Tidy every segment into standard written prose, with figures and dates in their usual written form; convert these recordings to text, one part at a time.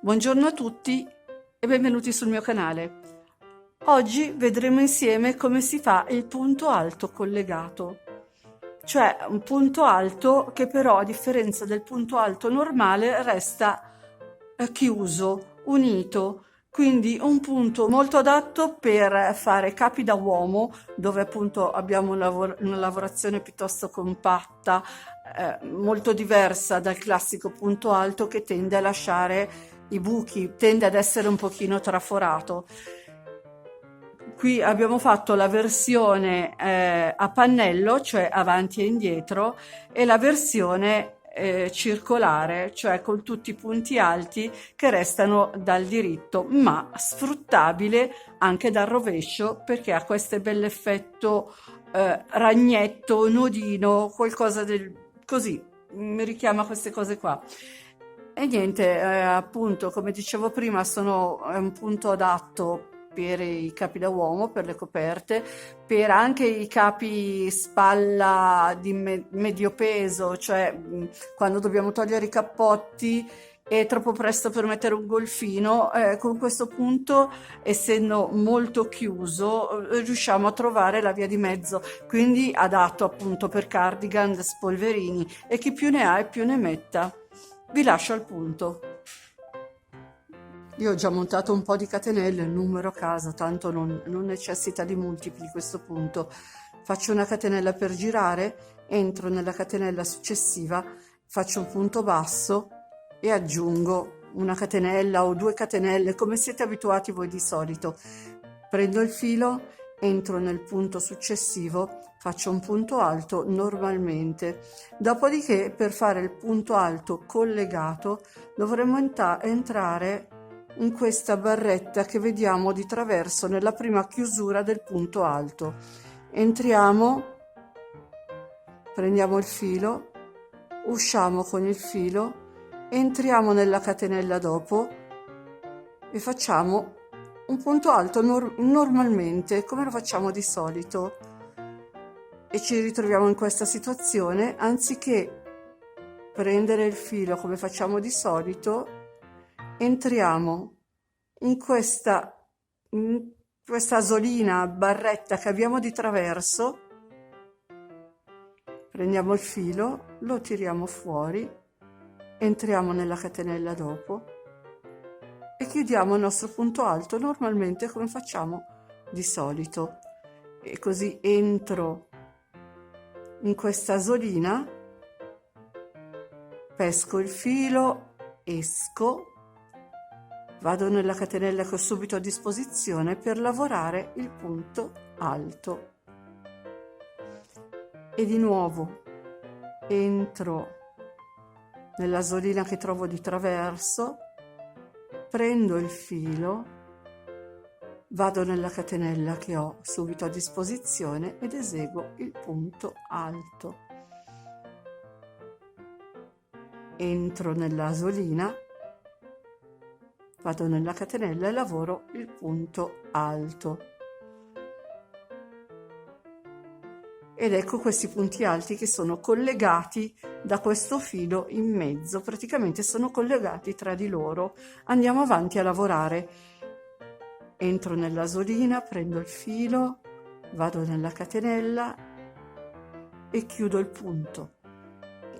Buongiorno a tutti e benvenuti sul mio canale. Oggi vedremo insieme come si fa il punto alto collegato, cioè un punto alto che però a differenza del punto alto normale resta chiuso, unito, quindi un punto molto adatto per fare capi da uomo dove appunto abbiamo una lavorazione piuttosto compatta, molto diversa dal classico punto alto che tende a lasciare i buchi, tende ad essere un pochino traforato. Qui abbiamo fatto la versione a pannello, cioè avanti e indietro, e la versione circolare, cioè con tutti i punti alti che restano dal diritto, ma sfruttabile anche dal rovescio perché ha questo bell'effetto ragnetto, nodino, qualcosa del così, mi richiama queste cose qua. E niente, appunto, come dicevo prima, è un punto adatto per i capi da uomo, per le coperte, per anche i capi spalla di medio peso, cioè quando dobbiamo togliere i cappotti è troppo presto per mettere un golfino, con questo punto, essendo molto chiuso, riusciamo a trovare la via di mezzo, quindi adatto appunto per cardigan, spolverini e chi più ne ha e più ne metta. Vi lascio al punto. Io ho già montato un po' di catenelle, il numero a caso, tanto non necessita di multipli questo punto. Faccio una catenella per girare, entro nella catenella successiva, faccio un punto basso e aggiungo una catenella o due catenelle, come siete abituati voi di solito. Prendo il filo, entro nel punto successivo, faccio un punto alto normalmente. Dopodiché, per fare il punto alto collegato, dovremo entrare in questa barretta che vediamo di traverso nella prima chiusura del punto alto. Entriamo, prendiamo il filo, usciamo con il filo, entriamo nella catenella dopo e facciamo un punto alto normalmente, come lo facciamo di solito. E ci ritroviamo in questa situazione, anziché prendere il filo come facciamo di solito, entriamo in questa asolina, barretta che abbiamo di traverso, prendiamo il filo, lo tiriamo fuori, entriamo nella catenella dopo e chiudiamo il nostro punto alto normalmente come facciamo di solito. E così entro in questa asolina, pesco il filo, esco, vado nella catenella che ho subito a disposizione per lavorare il punto alto e di nuovo entro nella asolina che trovo di traverso, prendo il filo, vado nella catenella che ho subito a disposizione ed eseguo il punto alto. Entro nella asolina, vado nella catenella e lavoro il punto alto. Ed ecco questi punti alti che sono collegati da questo filo in mezzo, praticamente sono collegati tra di loro. Andiamo avanti a lavorare. Entro nell'asolina, prendo il filo, vado nella catenella e chiudo il punto.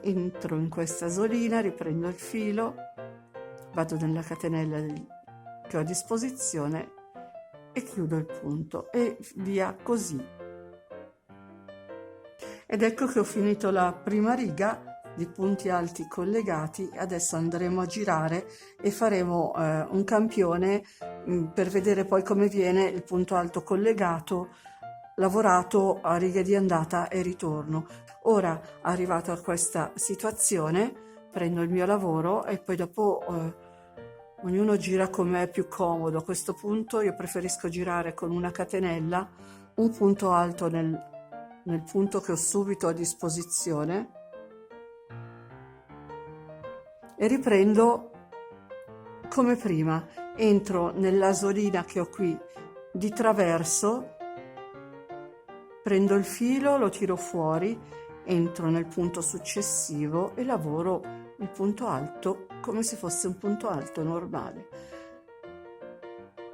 Entro in questa asolina, riprendo il filo, vado nella catenella che ho a disposizione e chiudo il punto e via così. Ed ecco che ho finito la prima riga di punti alti collegati. Adesso andremo a girare e faremo un campione per vedere poi come viene il punto alto collegato lavorato a righe di andata e ritorno. Ora, arrivato a questa situazione, prendo il mio lavoro e poi dopo ognuno gira come è più comodo. A questo punto io preferisco girare con una catenella, un punto alto nel punto che ho subito a disposizione e riprendo come prima. Entro nell'asolina che ho qui di traverso, prendo il filo, lo tiro fuori, entro nel punto successivo e lavoro il punto alto come se fosse un punto alto normale.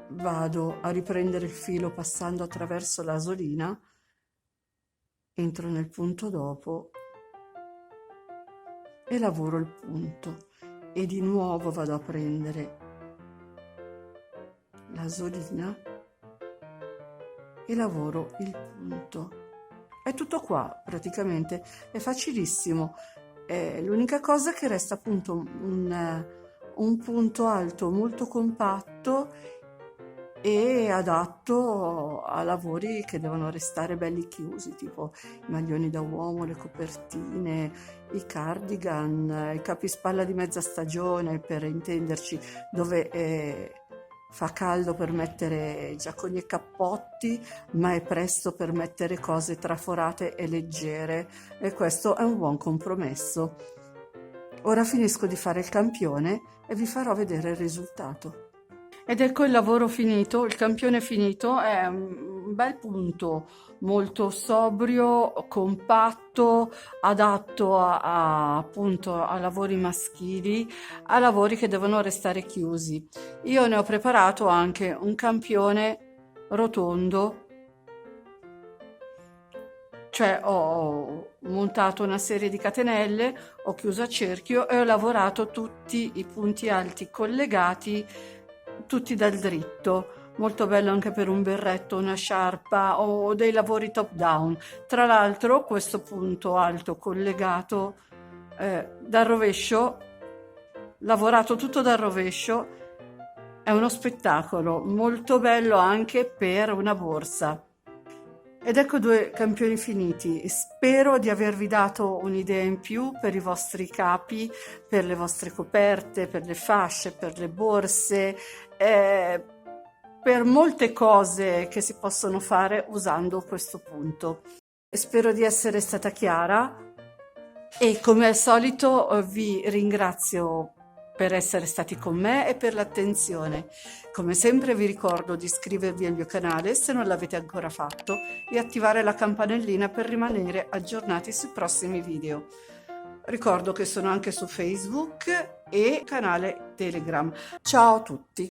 Vado a riprendere il filo passando attraverso l'asolina, entro nel punto dopo e lavoro il punto e di nuovo vado a prendere l'asolina e lavoro il punto. È tutto qua praticamente, è facilissimo. L'unica cosa che resta appunto un punto alto molto compatto e adatto a lavori che devono restare belli chiusi, tipo i maglioni da uomo, le copertine, i cardigan, i capispalla di mezza stagione, per intenderci, dove fa caldo per mettere giacconi e cappotti, ma è presto per mettere cose traforate e leggere, e questo è un buon compromesso. Ora finisco di fare il campione e vi farò vedere il risultato. Ed ecco il lavoro finito, il campione finito, è un bel punto, molto sobrio, compatto, adatto appunto a lavori maschili, a lavori che devono restare chiusi. Io ne ho preparato anche un campione rotondo, cioè ho montato una serie di catenelle, ho chiuso a cerchio e ho lavorato tutti i punti alti collegati, tutti dal dritto. Molto bello anche per un berretto, una sciarpa o dei lavori top down. Tra l'altro questo punto alto collegato dal rovescio, lavorato tutto dal rovescio, è uno spettacolo, molto bello anche per una borsa. Ed ecco 2 campioni finiti. Spero di avervi dato un'idea in più per i vostri capi, per le vostre coperte, per le fasce, per le borse, per molte cose che si possono fare usando questo punto. Spero di essere stata chiara e come al solito vi ringrazio per essere stati con me e per l'attenzione. Come sempre vi ricordo di iscrivervi al mio canale se non l'avete ancora fatto e attivare la campanellina per rimanere aggiornati sui prossimi video. Ricordo che sono anche su Facebook e canale Telegram. Ciao a tutti!